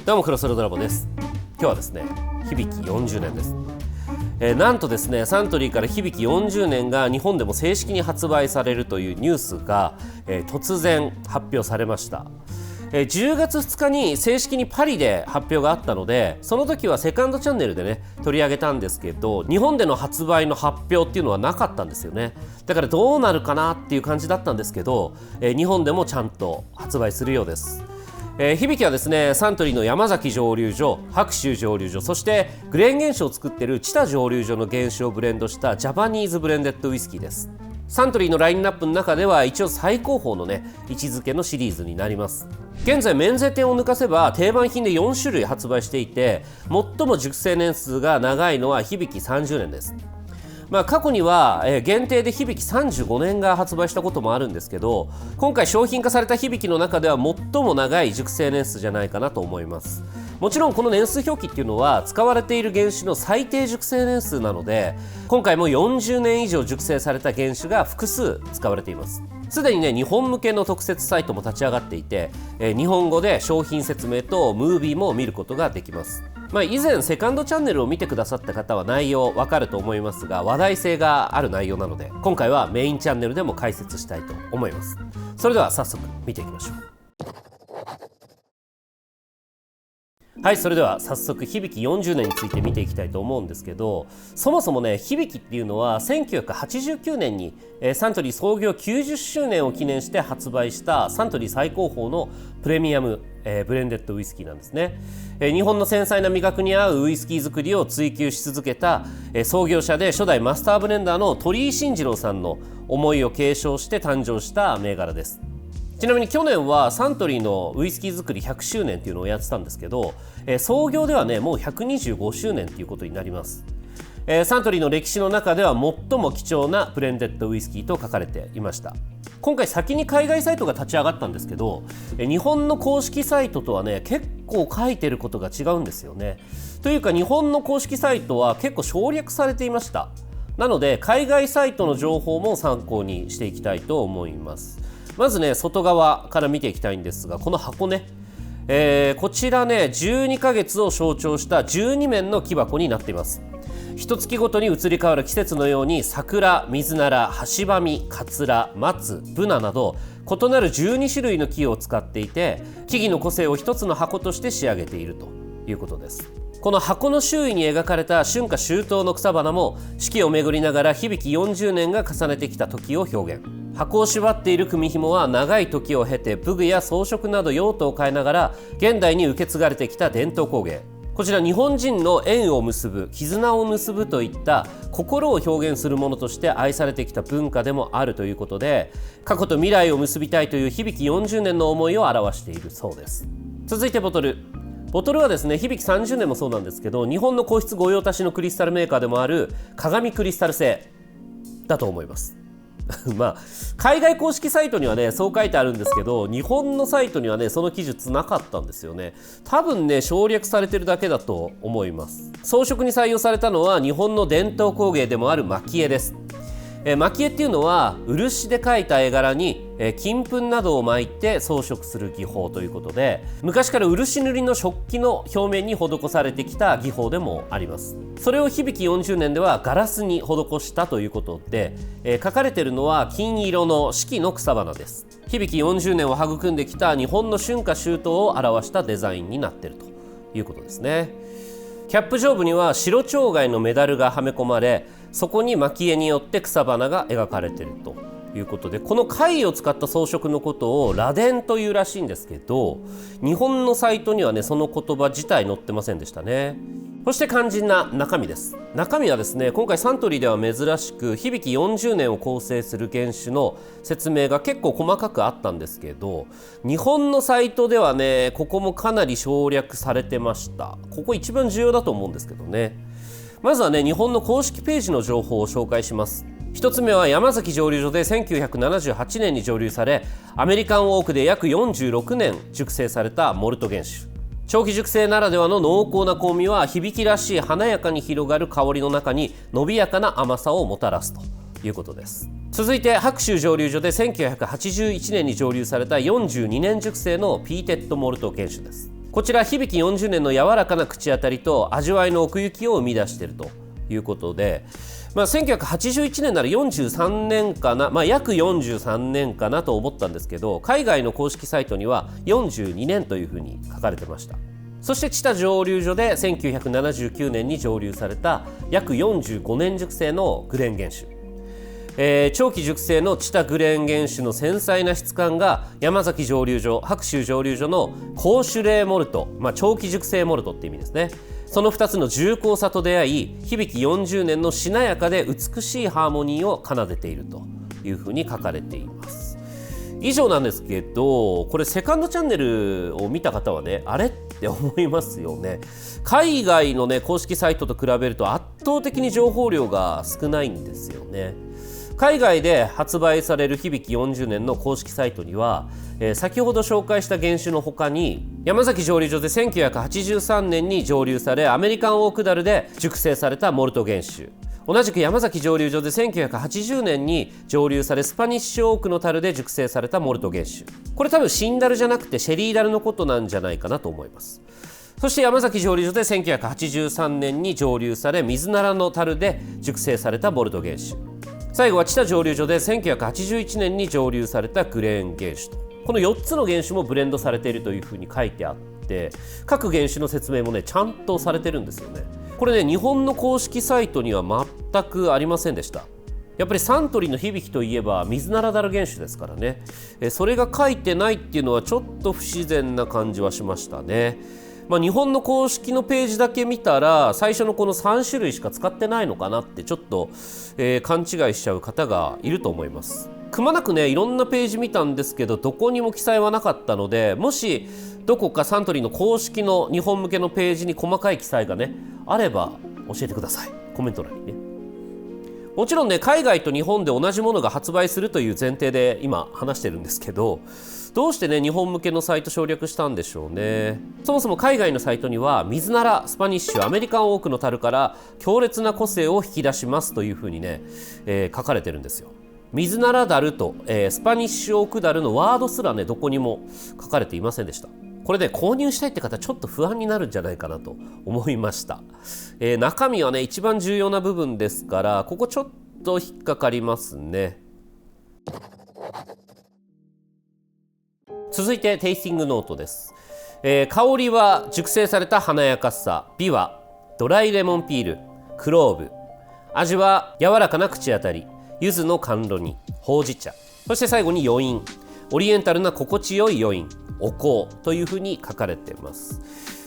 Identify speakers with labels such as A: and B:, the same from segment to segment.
A: どうもクロスロードラボです。今日はですね、響40年です。なんとですね、サントリーから響40年が日本でも正式に発売されるというニュースが、突然発表されました。10月2日に正式にパリで発表があったので、その時はセカンドチャンネルでね取り上げたんですけど、日本での発売の発表っていうのはなかったんですよね。だからどうなるかなっていう感じだったんですけど、日本でもちゃんと発売するようです。響はですね、サントリーの山崎蒸留所、白州蒸留所、そしてグレーン原酒を作っている知多蒸留所の原酒をブレンドしたジャパニーズブレンデッドウイスキーです。サントリーのラインナップの中では一応最高峰のね位置づけのシリーズになります。現在免税店を抜かせば定番品で4種類発売していて、最も熟成年数が長いのは響30年です。過去には限定で響35年が発売したこともあるんですけど、今回商品化された響の中では最も長い熟成年数じゃないかなと思います。もちろんこの年数表記っていうのは使われている原酒の最低熟成年数なので、今回も40年以上熟成された原酒が複数使われています。すでにね、日本向けの特設サイトも立ち上がっていて、日本語で商品説明とムービーも見ることができます。以前セカンドチャンネルを見てくださった方は内容わかると思いますが、話題性がある内容なので、今回はメインチャンネルでも解説したいと思います。それでは早速見ていきましょう。はい、それでは早速響40年について見ていきたいと思うんですけど、そもそもね、響っていうのは1989年にサントリー創業90周年を記念して発売したサントリー最高峰のプレミアムブレンデッドウイスキーなんですね。日本の繊細な味覚に合うウイスキー作りを追求し続けた創業者で初代マスターブレンダーの鳥居慎次郎さんの思いを継承して誕生した銘柄です。ちなみに去年はサントリーのウイスキー作り100周年っていうのをやってたんですけど、創業ではねもう125周年っていうことになります。サントリーの歴史の中では最も貴重なブレンデッドウイスキーと書かれていました。今回先に海外サイトが立ち上がったんですけど、日本の公式サイトとはね結構書いてることが違うんですよね。というか日本の公式サイトは結構省略されていました。なので海外サイトの情報も参考にしていきたいと思います。まずね、外側から見ていきたいんですが、この箱ね、こちらね12ヶ月を象徴した12面の木箱になっています。一月ごとに移り変わる季節のように桜、水なら、ハシバミ、カツラ、松、ブナなど異なる12種類の木を使っていて、木々の個性を一つの箱として仕上げているということです。この箱の周囲に描かれた春夏秋冬の草花も四季を巡りながら響40年が重ねてきた時を表現。箱を縛っている組紐は長い時を経て武具や装飾など用途を変えながら現代に受け継がれてきた伝統工芸。こちら日本人の縁を結ぶ、絆を結ぶといった心を表現するものとして愛されてきた文化でもあるということで、過去と未来を結びたいという響40年の思いを表しているそうです。続いてボトルはですね、響30年もそうなんですけど、日本の皇室御用達のクリスタルメーカーでもある鏡クリスタル製だと思います海外公式サイトにはねそう書いてあるんですけど、日本のサイトにはねその記述なかったんですよね。多分ね省略されてるだけだと思います。装飾に採用されたのは日本の伝統工芸でもある蒔絵です。蒔絵っていうのは漆で描いた絵柄に金粉などを巻いて装飾する技法ということで、昔から漆塗りの食器の表面に施されてきた技法でもあります。それを響40年ではガラスに施したということで、描かれているのは金色の四季の草花です。響40年を育んできた日本の春夏秋冬を表したデザインになっているということですね。キャップ上部には白蝶貝のメダルがはめ込まれ、そこに蒔絵によって草花が描かれているということで、この貝を使った装飾のことを螺鈿というらしいんですけど、日本のサイトにはねその言葉自体載ってませんでしたね。そして肝心な中身です。中身はですね、今回サントリーでは珍しく響40年を構成する原酒の説明が結構細かくあったんですけど、日本のサイトではねここもかなり省略されてました。ここ一番重要だと思うんですけどね。まずはね日本の公式ページの情報を紹介します。一つ目は山崎蒸留所で1978年に蒸留され、アメリカンオークで約46年熟成されたモルト原酒。長期熟成ならではの濃厚な香味は響らしい華やかに広がる香りの中に伸びやかな甘さをもたらすということです。続いて白州蒸留所で1981年に蒸留された42年熟成のピーテッドモルト原酒です。こちら響き40年の柔らかな口当たりと味わいの奥行きを生み出しているということで、1981年なら43年かな、約43年かなと思ったんですけど、海外の公式サイトには42年というふうに書かれてました。そして知多蒸留所で1979年に蒸留された約45年熟成のグレン原酒、長期熟成の知多グレン原酒の繊細な質感が山崎蒸留所、白州蒸留所の高酒齢モルト、長期熟成モルトって意味ですね。その2つの重厚さと出会い、響き40年のしなやかで美しいハーモニーを奏でているというふうに書かれています。以上なんですけど、これセカンドチャンネルを見た方はね、あれって思いますよね。海外のね公式サイトと比べると圧倒的に情報量が少ないんですよね。海外で発売される響き40年の公式サイトには、先ほど紹介した原酒の他に山崎蒸留所で1983年に蒸留されアメリカンオークダルで熟成されたモルト原酒、同じく山崎蒸留所で1980年に蒸留されスパニッシュオークの樽で熟成されたモルト原酒、これ多分新樽じゃなくてシェリー樽のことなんじゃないかなと思います。そして山崎蒸留所で1983年に蒸留され水ならの樽で熟成されたモルト原酒、最後は知多蒸留所で1981年に蒸留されたグレーン原酒と、この4つの原酒もブレンドされているというふうに書いてあって、各原酒の説明もねちゃんとされてるんですよね。これね日本の公式サイトには全くありませんでした。やっぱりサントリーの響きといえば水ならだる原酒ですからね、それが書いてないっていうのはちょっと不自然な感じはしましたね。日本の公式のページだけ見たら最初のこの3種類しか使ってないのかなってちょっと、勘違いしちゃう方がいると思います。くまなくねいろんなページ見たんですけどどこにも記載はなかったので、もしどこかサントリーの公式の日本向けのページに細かい記載がねあれば教えてください、コメント欄にね。もちろんね海外と日本で同じものが発売するという前提で今話してるんですけど、どうしてね日本向けのサイト省略したんでしょうね。そもそも海外のサイトには水なら、スパニッシュ、アメリカンオークの樽から強烈な個性を引き出しますというふうにね、書かれてるんですよ。水ならダルと、スパニッシュオークダルのワードすらねどこにも書かれていませんでした。これで、購入したいって方ちょっと不安になるんじゃないかなと思いました。中身はね一番重要な部分ですからここちょっと引っかかりますね。続いてテイスティングノートです。香りは熟成された華やかさ、美はドライレモンピール、クローブ、味は柔らかな口当たり、柚子の甘露煮、ほうじ茶、そして最後に余韻、オリエンタルな心地よい余韻、お香というふうに書かれています。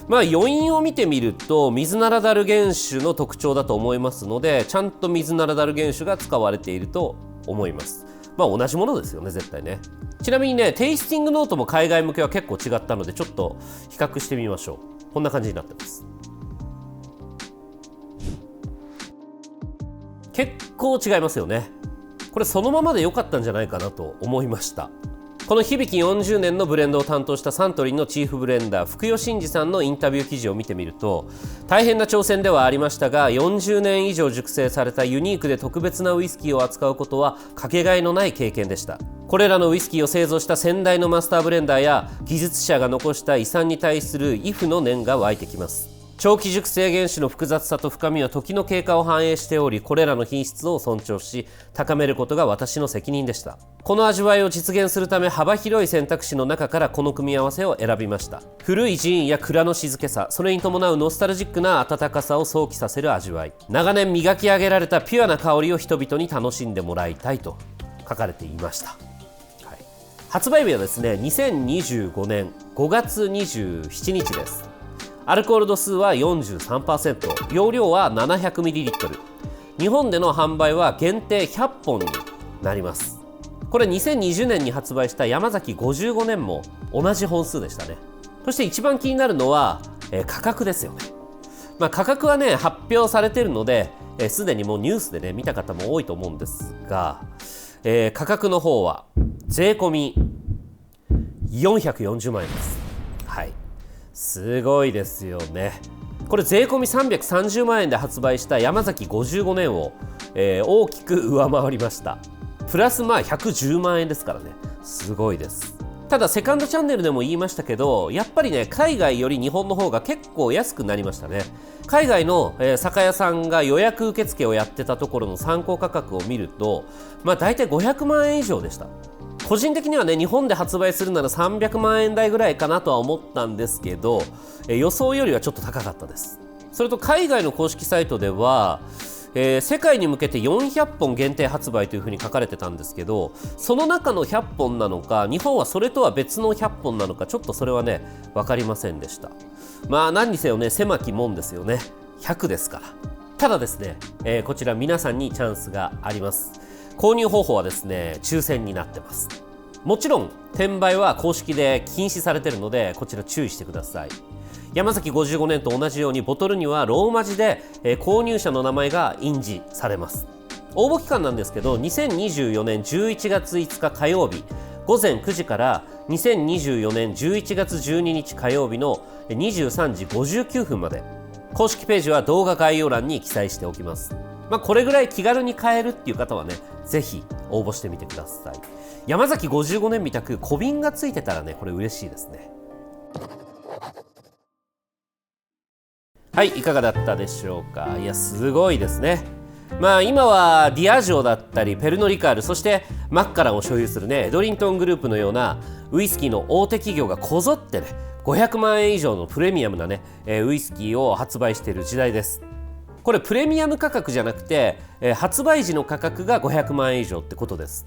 A: 余韻を見てみると水ならだる原酒の特徴だと思いますので、ちゃんと水ならだる原酒が使われていると思います。同じものですよね絶対ね。ちなみにねテイスティングノートも海外向けは結構違ったのでちょっと比較してみましょう。こんな感じになってます。結構違いますよね。これそのままで良かったんじゃないかなと思いました。この響き40年のブレンドを担当したサントリーのチーフブレンダー福代真司さんのインタビュー記事を見てみると、大変な挑戦ではありましたが40年以上熟成されたユニークで特別なウイスキーを扱うことはかけがえのない経験でした。これらのウイスキーを製造した先代のマスターブレンダーや技術者が残した遺産に対する畏怖の念が湧いてきます。長期熟成原酒の複雑さと深みは時の経過を反映しており、これらの品質を尊重し高めることが私の責任でした。この味わいを実現するため幅広い選択肢の中からこの組み合わせを選びました。古い寺院や蔵の静けさ、それに伴うノスタルジックな温かさを想起させる味わい、長年磨き上げられたピュアな香りを人々に楽しんでもらいたいと書かれていました。発売日はですね2025年5月27日です。アルコール度数は 43%、 容量は 700ml、 日本での販売は限定100本になります。これ2020年に発売した山崎55年も同じ本数でしたね。そして一番気になるのは、価格ですよね。価格はね発表されているので、すでにもうニュースでね見た方も多いと思うんですが、価格の方は税込み440万円です。すごいですよね。これ税込み330万円で発売した山崎55年を、大きく上回りました。プラス110万円ですからね、すごいです。ただセカンドチャンネルでも言いましたけど、やっぱりね海外より日本の方が結構安くなりましたね。海外の、酒屋さんが予約受付をやってたところの参考価格を見ると、大体500万円以上でした。個人的にはね日本で発売するなら300万円台ぐらいかなとは思ったんですけど、予想よりはちょっと高かったです。それと海外の公式サイトでは世界に向けて400本限定発売というふうに書かれてたんですけど、その中の100本なのか日本はそれとは別の100本なのかちょっとそれはね分かりませんでした。何にせよね狭き門ですよね。100ですから。ただですね、こちら皆さんにチャンスがあります。購入方法はですね抽選になってます。もちろん転売は公式で禁止されているのでこちら注意してください。山崎55年と同じようにボトルにはローマ字で、購入者の名前が印字されます。応募期間なんですけど2024年11月5日火曜日午前9時から2024年11月12日火曜日の23時59分まで。公式ページは動画概要欄に記載しておきます。これぐらい気軽に買えるっていう方はねぜひ応募してみてください。山崎55年みたく小瓶がついてたらねこれ嬉しいですね。はい、いかがだったでしょうか。いやすごいですね。今はディアジョだったりペルノリカール、そしてマッカランを所有するねエドリントングループのようなウイスキーの大手企業がこぞってね500万円以上のプレミアムなねウイスキーを発売している時代です。これプレミアム価格じゃなくて発売時の価格が500万円以上ってことです。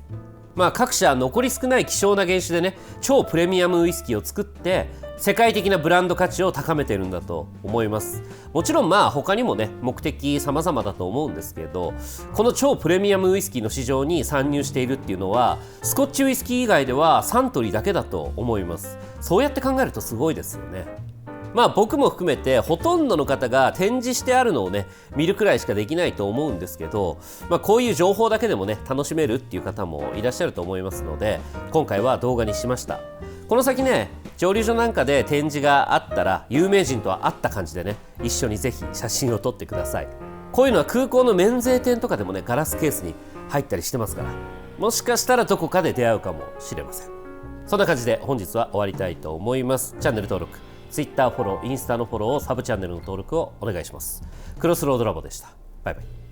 A: 各社残り少ない希少な原種でね超プレミアムウイスキーを作って世界的なブランド価値を高めているんだと思います。もちろん他にもね目的様々だと思うんですけど、この超プレミアムウイスキーの市場に参入しているっていうのはスコッチウイスキー以外ではサントリーだけだと思います。そうやって考えるとすごいですよね。僕も含めてほとんどの方が展示してあるのをね見るくらいしかできないと思うんですけど、こういう情報だけでもね楽しめるっていう方もいらっしゃると思いますので今回は動画にしました。この先ね蒸留所なんかで展示があったら有名人とは会った感じでね一緒にぜひ写真を撮ってください。こういうのは空港の免税店とかでもねガラスケースに入ったりしてますから、もしかしたらどこかで出会うかもしれません。そんな感じで本日は終わりたいと思います。チャンネル登録、Twitter フォロー、インスタのフォローを、サブチャンネルの登録をお願いします。クロスロードラボでした。バイバイ。